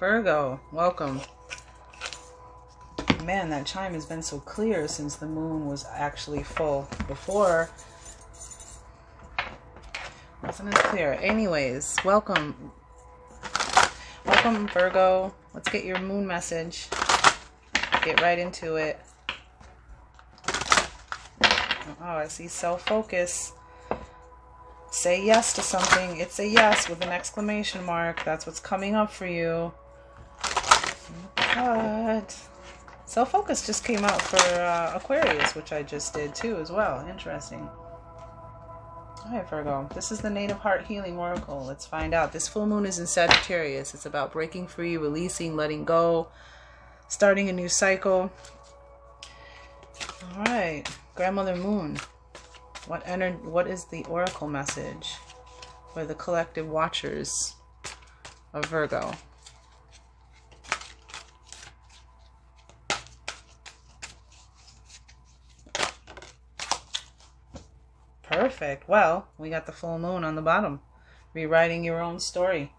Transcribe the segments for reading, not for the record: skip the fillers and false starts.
Virgo, welcome. Man, that chime has been so clear since the moon was actually full. Before, wasn't as clear. Anyways, welcome. Welcome, Virgo. Let's get your moon message. Get right into it. Oh, I see self-focus. Say yes to something. It's a yes with an exclamation mark. That's what's coming up for you. But self-focus just came out for Aquarius, which I just did too as well. Interesting. All right, Virgo. This is the Native Heart Healing Oracle. Let's find out. This full moon is in Sagittarius. It's about breaking free, releasing, letting go, starting a new cycle. All right, Grandmother Moon. What is the oracle message for the collective watchers of Virgo? Perfect. Well, we got the full moon on the bottom. Rewriting your own story.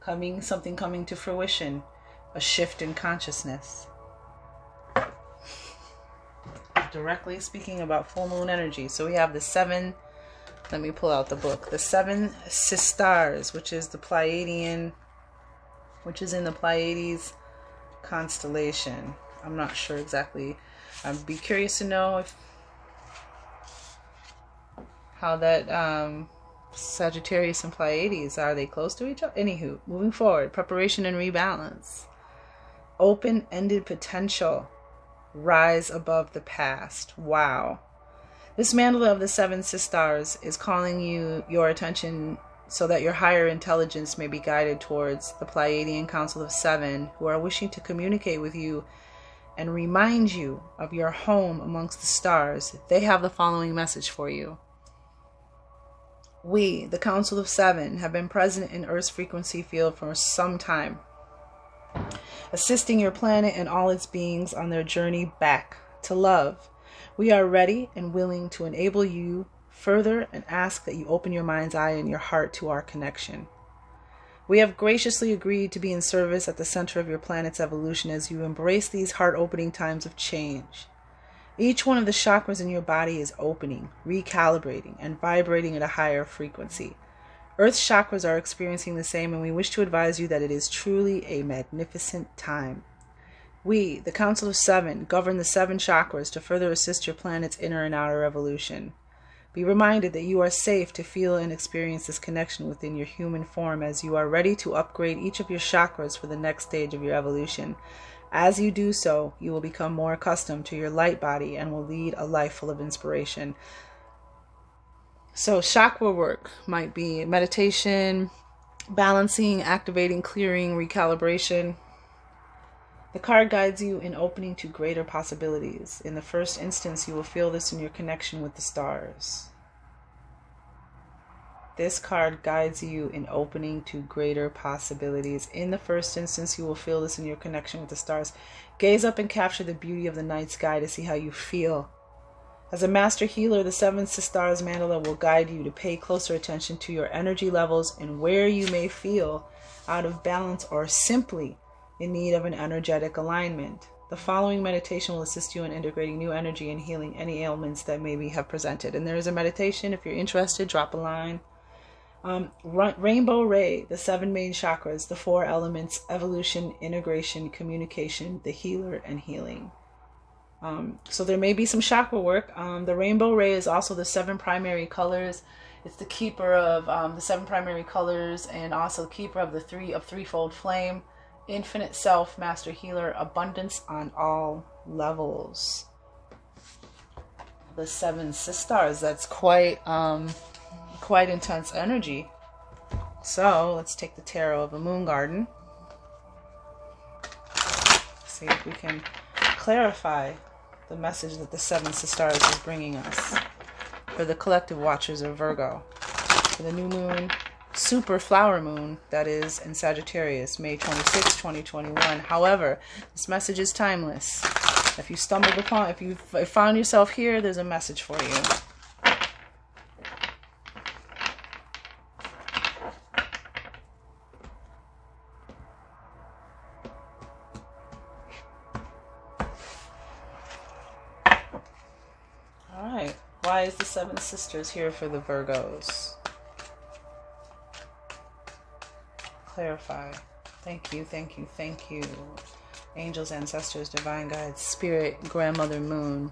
Something coming to fruition. A shift in consciousness. Directly speaking about full moon energy. So we have the 7, let me pull out the book. The 7 Sisters, which is the Pleiadian, which is in the Pleiades constellation. I'm not sure exactly. I'd be curious to know how that Sagittarius and Pleiades, are they close to each other? Anywho, moving forward, preparation and rebalance. Open-ended potential. Rise above the past. Wow. This mandala of the 7 Sisters is calling your attention so that your higher intelligence may be guided towards the Pleiadian Council of 7, who are wishing to communicate with you and remind you of your home amongst the stars. They have the following message for you. We, the Council of 7, have been present in Earth's frequency field for some time, assisting your planet and all its beings on their journey back to love. We are ready and willing to enable you further and ask that you open your mind's eye and your heart to our connection. We have graciously agreed to be in service at the center of your planet's evolution as you embrace these heart-opening times of change. Each one of the chakras in your body is opening, recalibrating, and vibrating at a higher frequency. Earth's chakras are experiencing the same, and we wish to advise you that it is truly a magnificent time. We, the Council of 7, govern the 7 chakras to further assist your planet's inner and outer evolution. Be reminded that you are safe to feel and experience this connection within your human form as you are ready to upgrade each of your chakras for the next stage of your evolution. As you do so, you will become more accustomed to your light body and will lead a life full of inspiration. So chakra work might be meditation, balancing, activating, clearing, recalibration. The card guides you in opening to greater possibilities. In the first instance, you will feel this in your connection with the stars. This card guides you in opening to greater possibilities. In the first instance, you will feel this in your connection with the stars. Gaze up and capture the beauty of the night sky to see how you feel. As a master healer, the 7 Sisters mandala will guide you to pay closer attention to your energy levels and where you may feel out of balance or simply in need of an energetic alignment. The following meditation will assist you in integrating new energy and healing any ailments that maybe have presented. And there is a meditation. If you're interested, drop a line. Rainbow Ray, the 7 main chakras, the 4 elements, evolution, integration, communication, the healer, and healing. So there may be some chakra work. The Rainbow Ray is also the 7 primary colors. It's the keeper of the 7 primary colors and also the keeper of the threefold flame, infinite self, master healer, abundance on all levels. The 7 Sisters, that's quite intense energy. So let's take the tarot of a moon garden. See if we can clarify the message that the 7 Sisters is bringing us for the collective watchers of Virgo. For the new moon, super flower moon, that is in Sagittarius, May 26, 2021. However, this message is timeless. If you found yourself here, there's a message for you. Why is the Seven Sisters here for the Virgos? Clarify. Thank you, thank you, thank you. Angels, ancestors, divine guides, spirit, grandmother moon.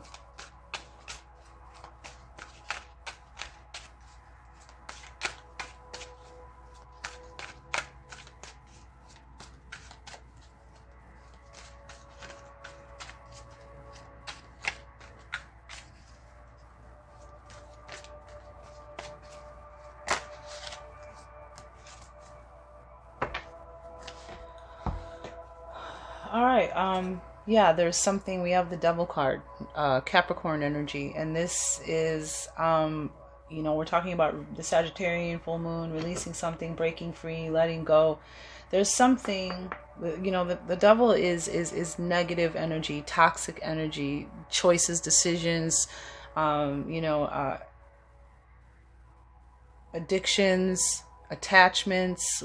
All right. Yeah, there's something. We have the Devil card, Capricorn energy, and this is, you know, we're talking about the Sagittarian full moon, releasing something, breaking free, letting go. There's something, you know, the Devil is negative energy, toxic energy, choices, decisions, you know, addictions, attachments,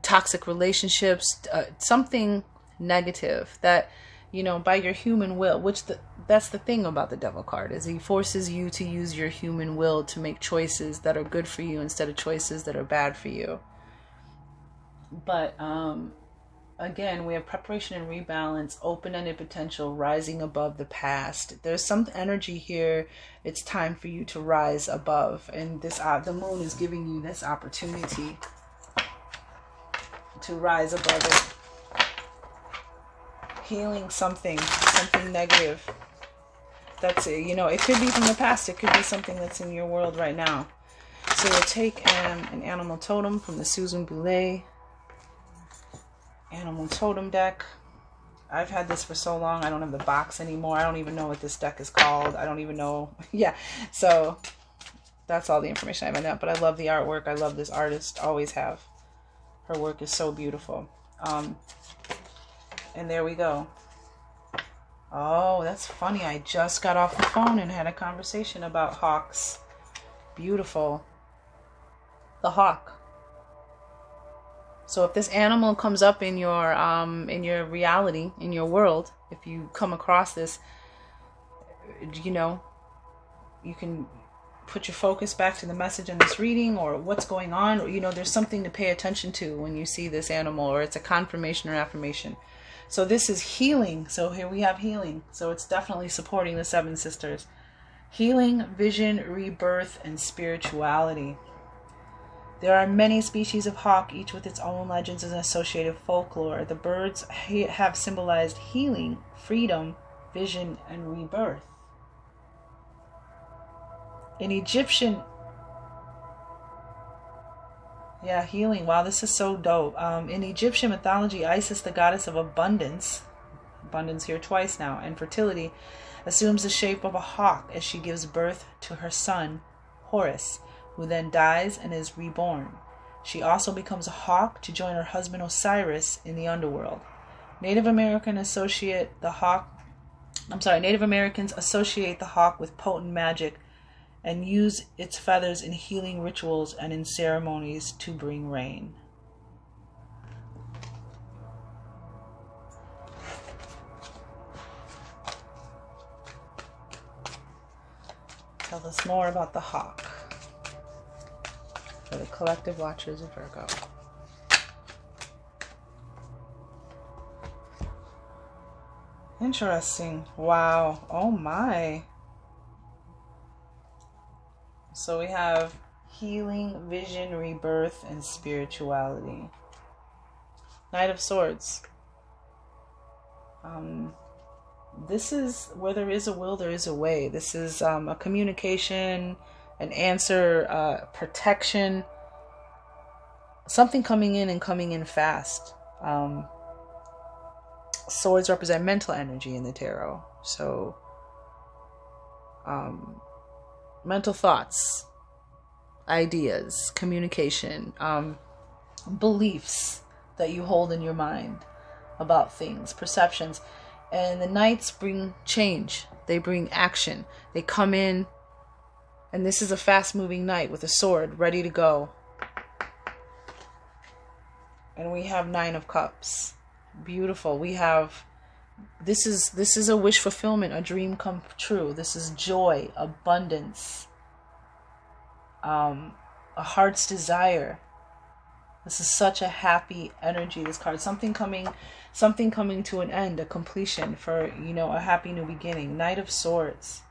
toxic relationships, something negative that, you know, by your human will, that's the thing about the Devil card, is he forces you to use your human will to make choices that are good for you instead of choices that are bad for you. But again, we have preparation and rebalance, open-ended potential, rising above the past. There's some energy here. It's time for you to rise above, and this the moon is giving you this opportunity to rise above it. Healing something negative. That's it. You know, it could be from the past. It could be something that's in your world right now. So we'll take an animal totem from the Susan Boulay animal totem deck. I've had this for so long, I don't have the box anymore. I don't even know what this deck is called. I don't even know. Yeah, so that's all the information I have on that. But I love the artwork. I love this artist. Always have. Her work is so beautiful. And there we go. Oh, that's funny. I just got off the phone and had a conversation about hawks. Beautiful. The hawk. So if this animal comes up in your reality, in your world, if you come across this, you know, you can put your focus back to the message in this reading or what's going on. Or, you know, there's something to pay attention to when you see this animal, or it's a confirmation or affirmation. So this is healing. So here we have healing. So it's definitely supporting the Seven Sisters. Healing, vision, rebirth, and spirituality. There are many species of hawk, each with its own legends and associated folklore. The birds have symbolized healing, freedom, vision, and rebirth. In Egyptian... Yeah, healing. Wow, this is so dope. In Egyptian mythology, Isis, the goddess of abundance here twice now, and fertility, assumes the shape of a hawk as she gives birth to her son, Horus, who then dies and is reborn. She also becomes a hawk to join her husband Osiris in the underworld. Native Americans associate the hawk with potent magic and use its feathers in healing rituals and in ceremonies to bring rain. Tell us more about the hawk for the collective watchers of Virgo. Interesting. Wow. Oh my. So we have healing, vision, rebirth, and spirituality. Knight of Swords. This is where there is a will, there is a way. This is a communication, an answer, protection. Something coming in and coming in fast. Swords represent mental energy in the tarot. So, mental thoughts, ideas, communication, beliefs that you hold in your mind about things, perceptions. And the knights bring change. They bring action. They come in, and this is a fast-moving knight with a sword ready to go. And we have Nine of Cups. Beautiful. We have This is a wish fulfillment, a dream come true. This is joy, abundance, a heart's desire. This is such a happy energy, this card. Something coming to an end, a completion for, you know, a happy new beginning. Knight of Swords.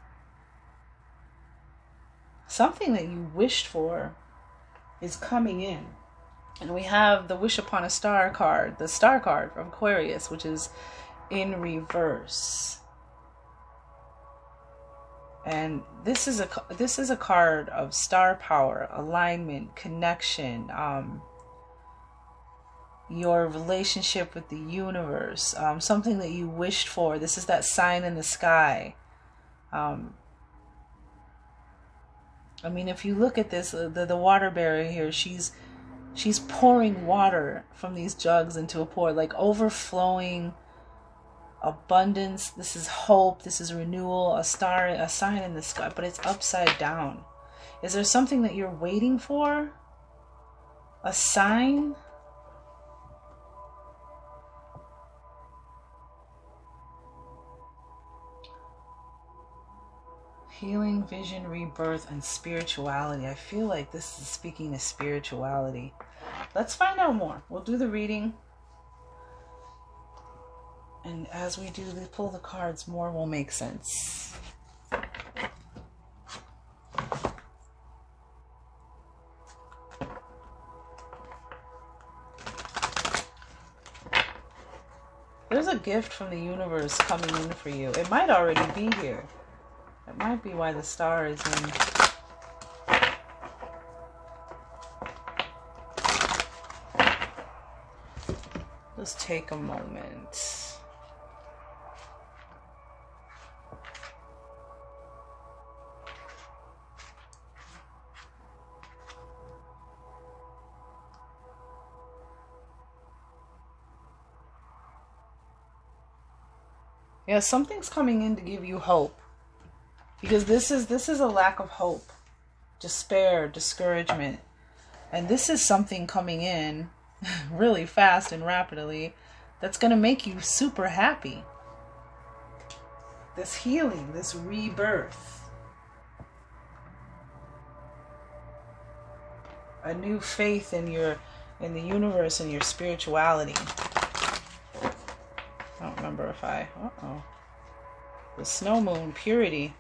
Something that you wished for is coming in. And we have the Wish Upon a Star card, the Star card from Aquarius, which is in reverse. And this is a card of star power, alignment, connection, your relationship with the universe, something that you wished for. This is that sign in the sky. I mean, if you look at this, the water bearer here, she's pouring water from these jugs into a pour, like overflowing abundance. This is hope. This is renewal, a star, a sign in the sky, but it's upside down. Is there something that you're waiting for? A sign? Healing, vision, rebirth, and spirituality. I feel like this is speaking to spirituality. Let's find out more. We'll do the reading. And as we pull the cards, more will make sense. There's a gift from the universe coming in for you. It might already be here. That might be why the star is in. Let's take a moment. Yeah, something's coming in to give you hope. Because this is a lack of hope, despair, discouragement. And this is something coming in really fast and rapidly that's going to make you super happy. This healing, this rebirth. A new faith in the universe and your spirituality. I don't remember if the snow moon, purity.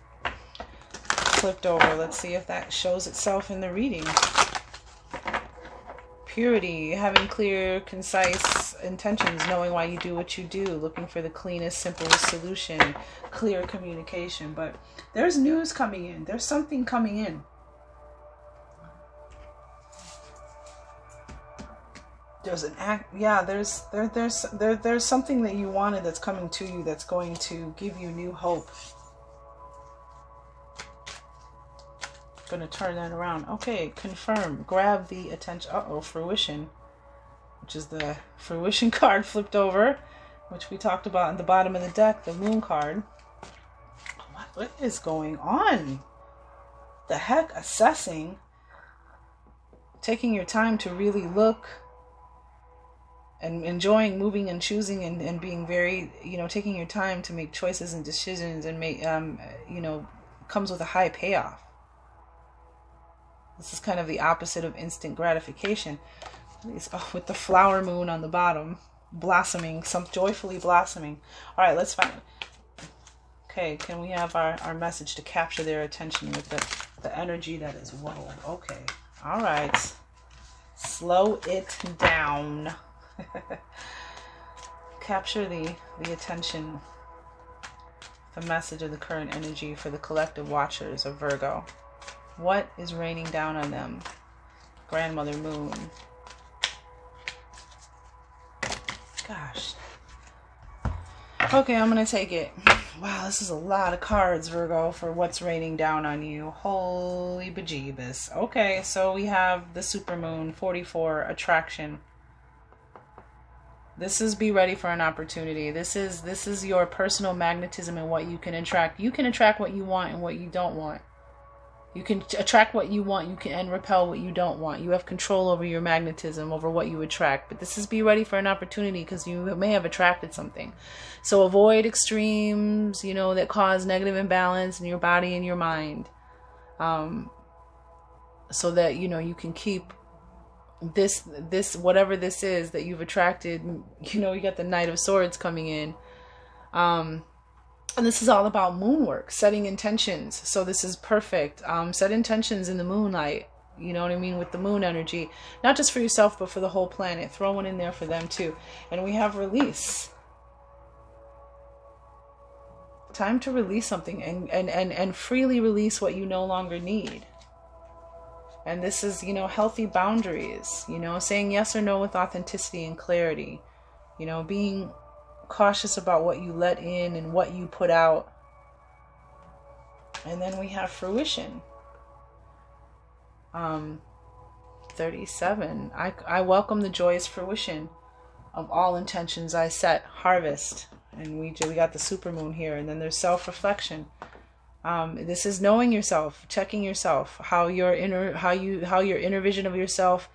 Flipped over. Let's see if that shows itself in the reading. Purity, having clear, concise intentions, knowing why you do what you do, looking for the cleanest, simplest solution, clear communication. But there's news coming in. There's something coming in. There's an act. Yeah, there's something that you wanted that's coming to you that's going to give you new hope. Going to turn that around. Okay, confirm. Grab the attention. Fruition, which is the fruition card flipped over, which we talked about in the bottom of the deck, the moon card. What is going on? The heck? Assessing. Taking your time to really look and enjoying moving and choosing and being very, taking your time to make choices and decisions and make, comes with a high payoff. This is kind of the opposite of instant gratification. With the flower moon on the bottom, blossoming, joyfully blossoming. All right, let's find it. Okay, can we have our message to capture their attention with the energy that is whoa. Okay, all right. Slow it down. Capture the attention, the message of the current energy for the collective watchers of Virgo. What is raining down on them? Grandmother Moon. Gosh. Okay, I'm going to take it. Wow, this is a lot of cards, Virgo, for what's raining down on you. Holy bejeebus. Okay, so we have the supermoon, 44, attraction. This is be ready for an opportunity. This is your personal magnetism and what you can attract. You can attract what you want and what you don't want. You can attract what you want, and repel what you don't want. You have control over your magnetism, over what you attract. But this is be ready for an opportunity, because you may have attracted something. So avoid extremes, that cause negative imbalance in your body and your mind. So that, you can keep this, whatever this is that you've attracted. You got the Knight of Swords coming in. And this is all about moon work, setting intentions. So this is perfect. Set intentions in the moonlight, you know what I mean, with the moon energy. Not just for yourself, but for the whole planet. Throw one in there for them too. And we have release. Time to release something and freely release what you no longer need. And this is, healthy boundaries, saying yes or no with authenticity and clarity, being cautious about what you let in and what you put out. And then we have fruition. 37. I welcome the joyous fruition of all intentions I set. Harvest. And we got the supermoon here. And then there's self-reflection. This is knowing yourself, checking yourself, how your inner vision of yourself.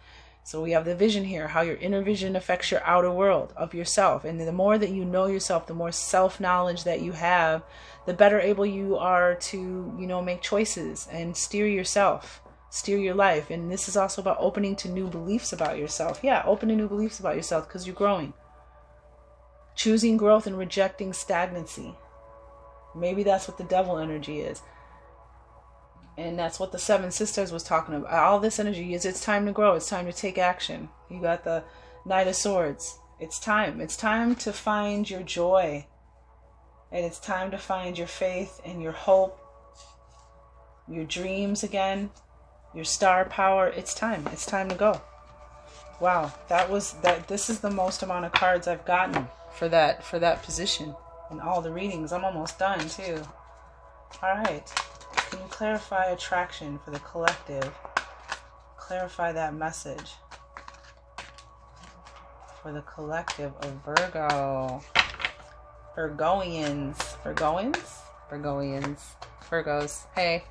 So we have the vision here, how your inner vision affects your outer world of yourself. And the more that you know yourself, the more self-knowledge that you have, the better able you are to, make choices and steer yourself, steer your life. And this is also about opening to new beliefs about yourself. Yeah, open to new beliefs about yourself, because you're growing. Choosing growth and rejecting stagnancy. Maybe that's what the devil energy is. And that's what the Seven Sisters was talking about. All this energy is, it's time to grow. It's time to take action. You got the Knight of Swords. It's time. It's time to find your joy. And it's time to find your faith and your hope. Your dreams again. Your star power. It's time. It's time to go. Wow. This is the most amount of cards I've gotten for that position in all the readings. I'm almost done too. All right. Can you clarify attraction for the collective? Clarify that message for the collective of Virgo. Virgos. Hey.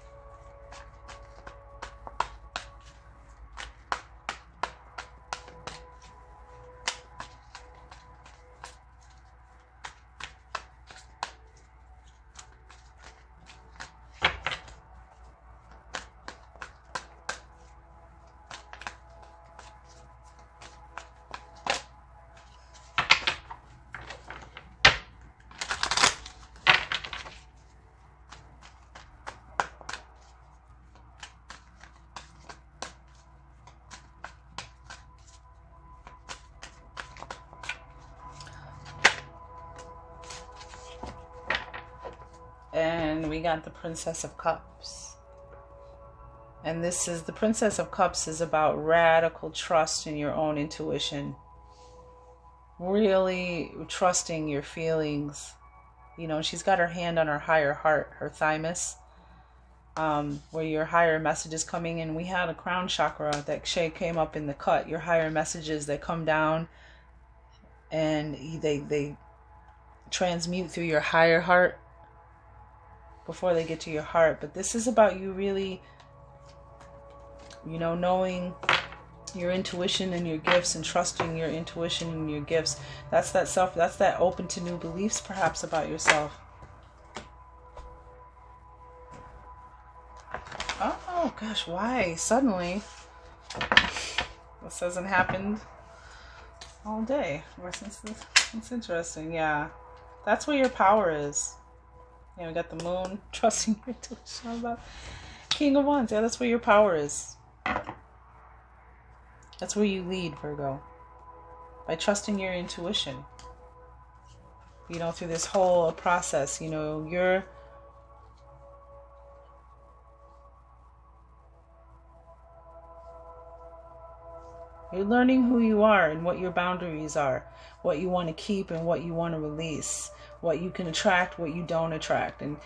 And we got the Princess of Cups. And this is, the Princess of Cups is about radical trust in your own intuition. Really trusting your feelings. She's got her hand on her higher heart, her thymus, where your higher message is coming in. We had a crown chakra that came up in the cut. Your higher messages that come down and they transmute through your higher heart before they get to your heart. But this is about you really, knowing your intuition and your gifts and trusting your intuition and your gifts. That's that open to new beliefs perhaps about yourself. Oh gosh, why suddenly? This hasn't happened all day or since this. It's interesting. Yeah, that's where your power is. We got the moon, trusting your intuition. About King of Wands. Yeah, that's where your power is. That's where you lead, Virgo. By trusting your intuition. Through this whole process, you're learning who you are and what your boundaries are, what you want to keep and what you want to release, what you can attract, what you don't attract. And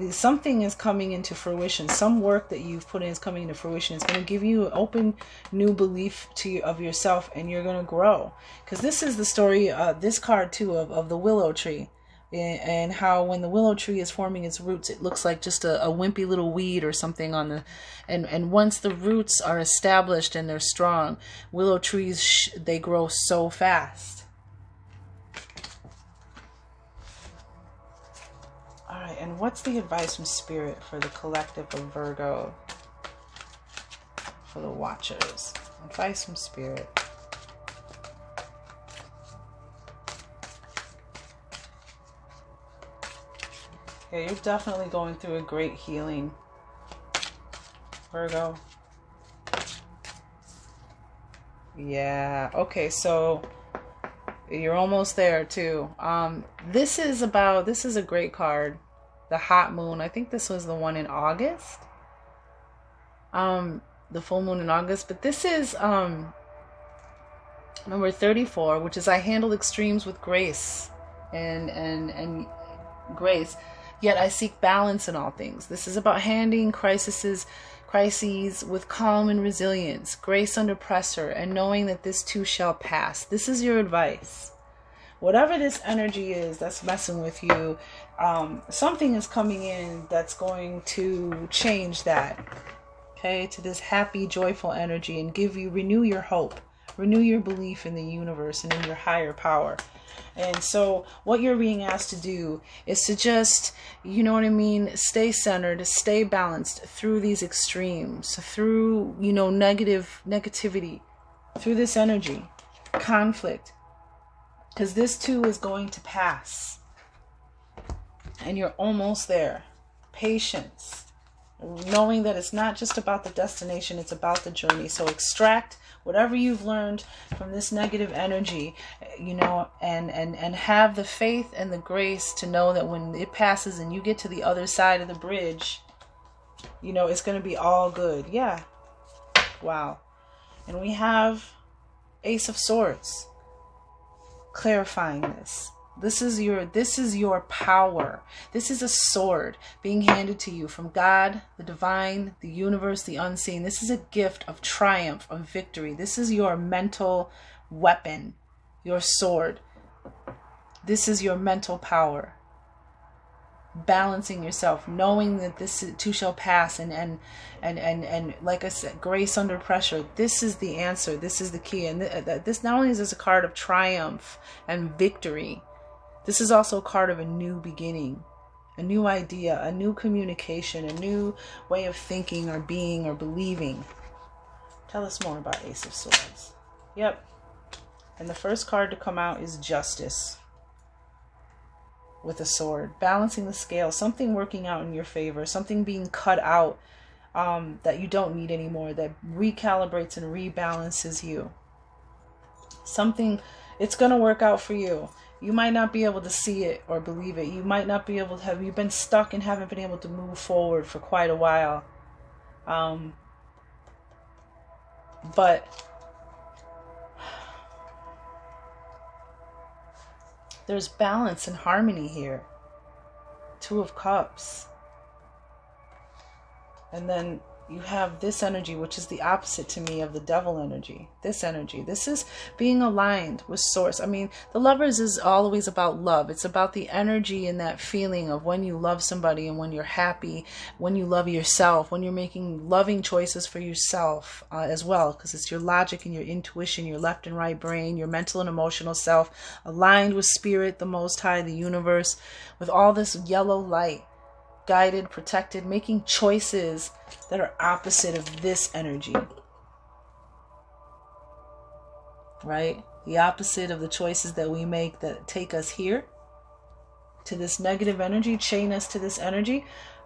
something is coming into fruition. Some work that you've put in is coming into fruition. It's going to give you an open new belief of yourself, and you're going to grow. Because this is the story, this card too, of the willow tree. and how when the willow tree is forming its roots, it looks like just a wimpy little weed or something on the, and once the roots are established and they're strong, willow trees, they grow so fast. All right, and what's the advice from Spirit for the collective of Virgo, for the watchers? Advice from Spirit. Yeah, you're definitely going through a great healing, Virgo. Yeah, okay, so you're almost there too. This is a great card. The Hot Moon. I think this was the one in August. The full moon in August. But this is number 34, which is I handle extremes with grace and grace. Yet I seek balance in all things. This is about handling crises with calm and resilience, grace under pressure, and knowing that this too shall pass. This is your advice. Whatever this energy is that's messing with you, something is coming in that's going to change that, okay, to this happy, joyful energy and renew your hope, renew your belief in the universe and in your higher power. And so what you're being asked to do is to just, you know what I mean, stay centered, stay balanced through these extremes, through, you know, negativity, through this energy, conflict, because this too is going to pass. And you're almost there. Patience, knowing that it's not just about the destination, it's about the journey. So extract whatever you've learned from this negative energy, you know, and have the faith and the grace to know that when it passes and you get to the other side of the bridge, you know, it's going to be all good. Yeah. Wow. And we have Ace of Swords clarifying this. This is your power. This is a sword being handed to you from God, the divine, the universe, the unseen. This is a gift of triumph, of victory. This is your mental weapon, your sword. This is your mental power. Balancing yourself, knowing that this too shall pass, and like I said, grace under pressure. This is the answer. This is the key. And this not only is this a card of triumph and victory, this is also a card of a new beginning, a new idea, a new communication, a new way of thinking or being or believing. Tell us more about Ace of Swords. Yep. And the first card to come out is Justice with a sword. Balancing the scale, something working out in your favor, something being cut out that you don't need anymore, that recalibrates and rebalances you. Something, it's going to work out for you. You might not be able to see it or believe it. You might not be able to you've been stuck and haven't been able to move forward for quite a while. But there's balance and harmony here. Two of Cups. And then you have this energy, which is the opposite to me of the Devil energy. This energy. This is being aligned with Source. I mean, the Lovers is always about love. It's about the energy and that feeling of when you love somebody and when you're happy, when you love yourself, when you're making loving choices for yourself as well, because it's your logic and your intuition, your left and right brain, your mental and emotional self, aligned with Spirit, the Most High, the universe, with all this yellow light. Guided, protected, making choices that are opposite of this energy. Right? The opposite of the choices that we make that take us here to this negative energy, chain us to this energy,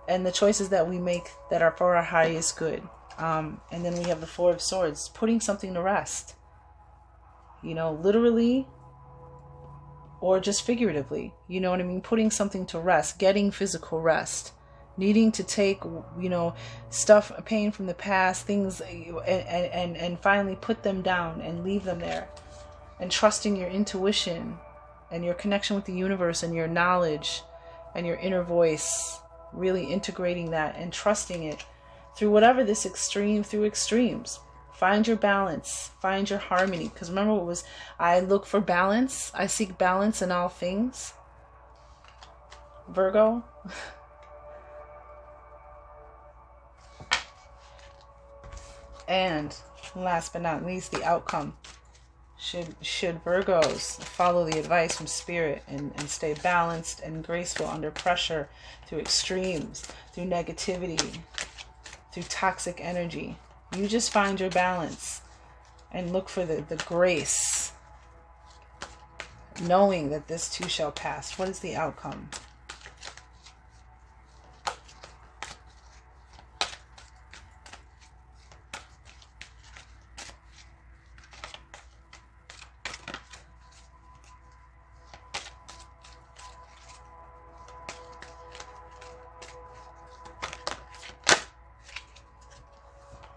and the choices that we make that are for our highest good. And then we have the Four of Swords, putting something to rest. You know, literally or just figuratively, you know what I mean? Putting something to rest, getting physical rest, needing to take, you know, stuff, pain from the past, things, and finally put them down and leave them there, and trusting your intuition and your connection with the universe and your knowledge and your inner voice, really integrating that and trusting it through whatever this extreme, through extremes. Find your balance, find your harmony. Because remember what was, I look for balance, I seek balance in all things. Virgo. And last but not least, the outcome. Should Virgos follow the advice from Spirit and stay balanced and graceful under pressure, through extremes, through negativity, through toxic energy, you just find your balance and look for the grace, knowing that this too shall pass. What is the outcome?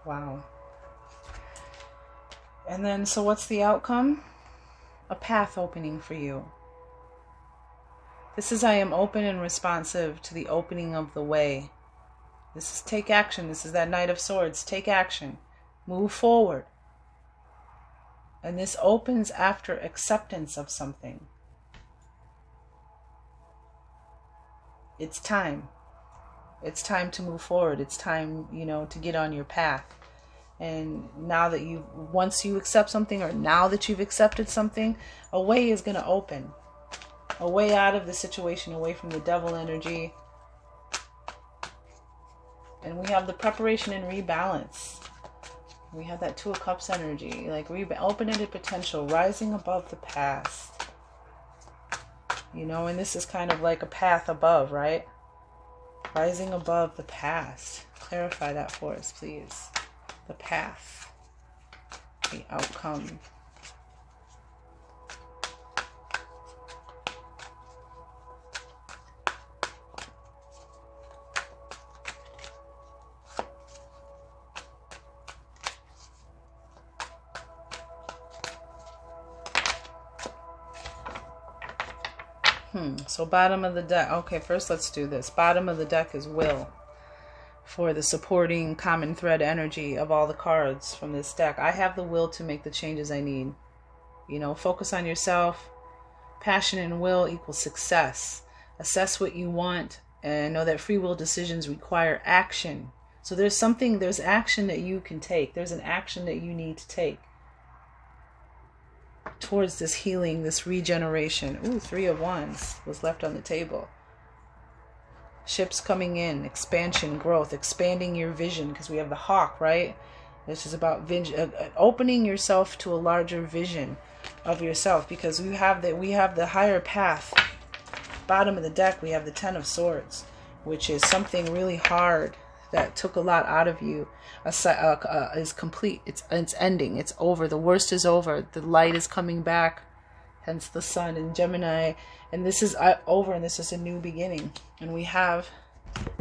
Wow. And then, so what's the outcome? A path opening for you. This is, I am open and responsive to the opening of the way. This is take action. This is that Knight of Swords. Take action. Move forward. And this opens after acceptance of something. It's time. It's time to move forward. It's time, to get on your path. And now that once you accept something, or now that you've accepted something, a way is going to open. A way out of the situation, away from the devil energy. And we have the preparation and rebalance. We have that Two of Cups energy, like open-ended potential, rising above the past. And this is kind of like a path above, right? Rising above the past. Clarify that for us, please. The path. The outcome. So bottom of the deck. Okay, first let's do this. Bottom of the deck is will, for the supporting common thread energy of all the cards from this deck. I have the will to make the changes I need. Focus on yourself. Passion and will equals success. Assess what you want, and know that free will decisions require action. So there's action that you can take. There's an action that you need to take towards this healing, this regeneration. Ooh, Three of Wands was left on the table. Ships coming in, expansion, growth, expanding your vision, because we have the hawk, right? This is about opening yourself to a larger vision of yourself, because we have the higher path. Bottom of the deck, we have the Ten of Swords, which is something really hard that took a lot out of you. Is complete. It's ending. It's over. The worst is over. The light is coming back. Hence the sun in Gemini. And this is over, and this is a new beginning. And we have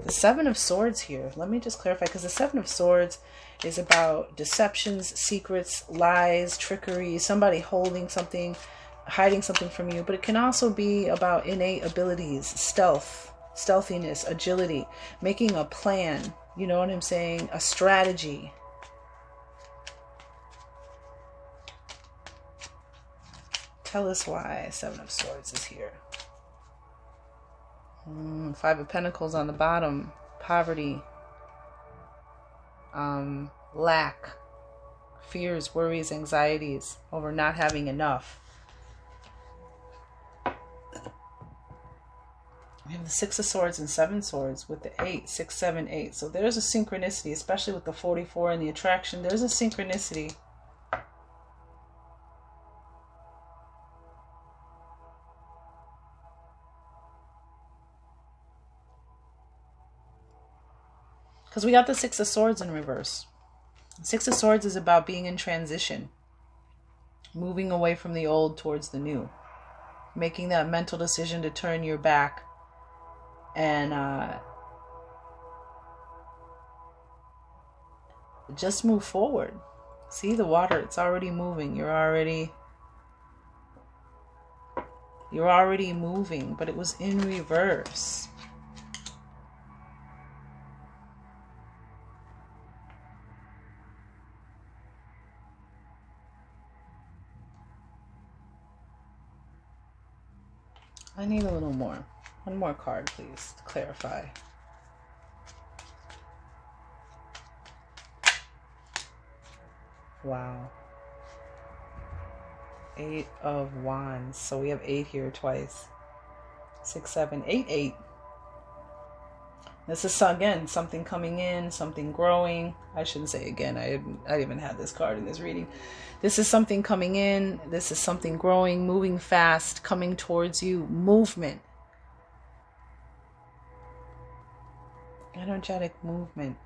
the Seven of Swords here. Let me just clarify, because the Seven of Swords is about deceptions, secrets, lies, trickery, somebody holding something, hiding something from you. But it can also be about innate abilities, stealthiness, agility, making a plan. You know what I'm saying? A strategy. Tell us why Seven of Swords is here. Five of Pentacles on the bottom. Poverty. Lack. Fears, worries, anxieties over not having enough. We have the Six of Swords and Seven Swords with the 8, 6, 7, 8. So there's a synchronicity, especially with the 44 and the attraction. There's a synchronicity. Because we got the Six of Swords in reverse. Six of Swords is about being in transition. Moving away from the old towards the new. Making that mental decision to turn your back. And just move forward. See the water, it's already moving. You're already moving, but it was in reverse. I need a little more. One more card, please, to clarify. Wow. 8 of Wands. So we have 8 here twice. 6, 7, 8, 8. This is, again, something coming in, something growing. I shouldn't say again. I didn't even have this card in this reading. This is something coming in. This is something growing, moving fast, coming towards you. Movement. Energetic movement.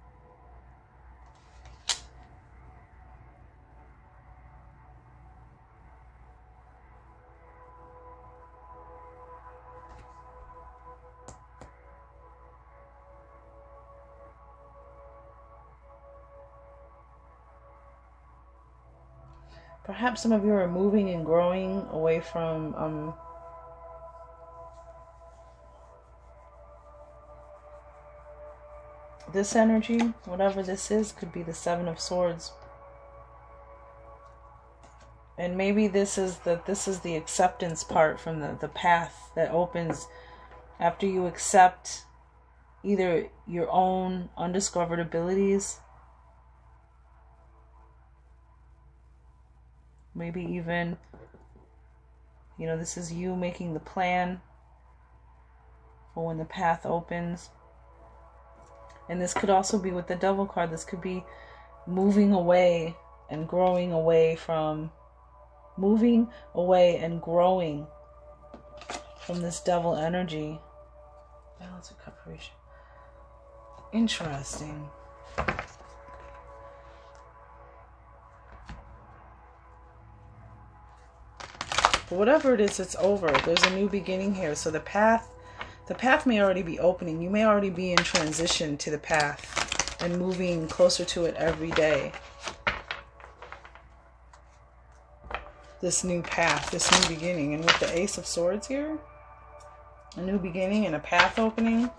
Perhaps some of you are moving and growing away from this energy, whatever this is. Could be the 7 of Swords. And maybe this is the acceptance part from the path that opens after you accept either your own undiscovered abilities, maybe even, you know, this is you making the plan for when the path opens. And this could also be with the Devil card. This could be moving away and growing away from, moving away and growing from this Devil energy. Balance and cooperation. Interesting. But whatever it is, it's over. There's a new beginning here. So the path may already be opening. You may already be in transition to the path and moving closer to it every day. This new path, this new beginning. And with the Ace of Swords here, a new beginning and a path opening.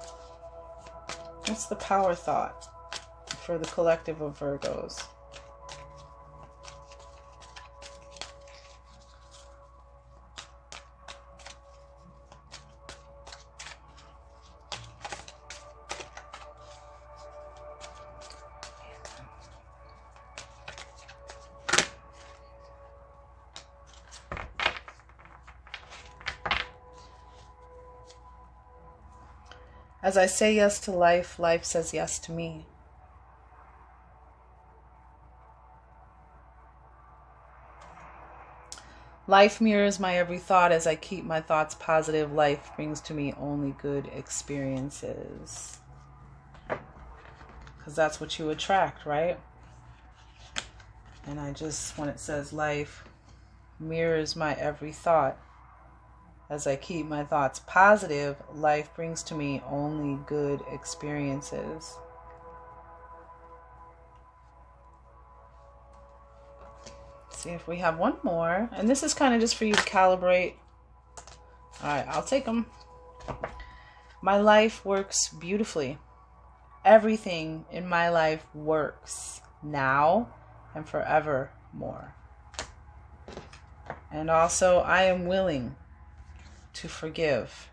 That's the power thought for the collective of Virgos. As I say yes to life, life says yes to me. Life mirrors my every thought. As I keep my thoughts positive, life brings to me only good experiences. Because that's what you attract, right? And when it says life mirrors my every thought, as I keep my thoughts positive, life brings to me only good experiences. Let's see if we have one more. And this is kind of just for you to calibrate. All right, I'll take them. My life works beautifully. Everything in my life works now and forevermore. And also, I am willing to forgive.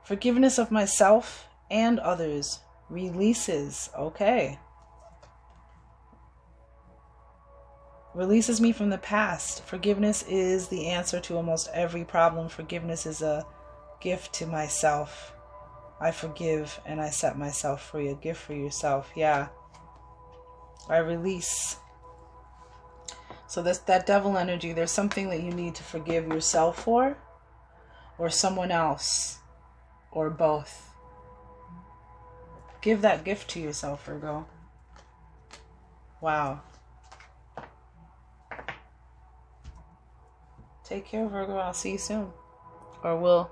Forgiveness of myself and others releases, okay. Releases me from the past. Forgiveness is the answer to almost every problem. Forgiveness is a gift to myself. I forgive and I set myself free. A gift for yourself, yeah. I release. So that devil energy, there's something that you need to forgive yourself for, or someone else, or both. Give that gift to yourself, Virgo. Wow. Take care, Virgo. I'll see you soon. Or we'll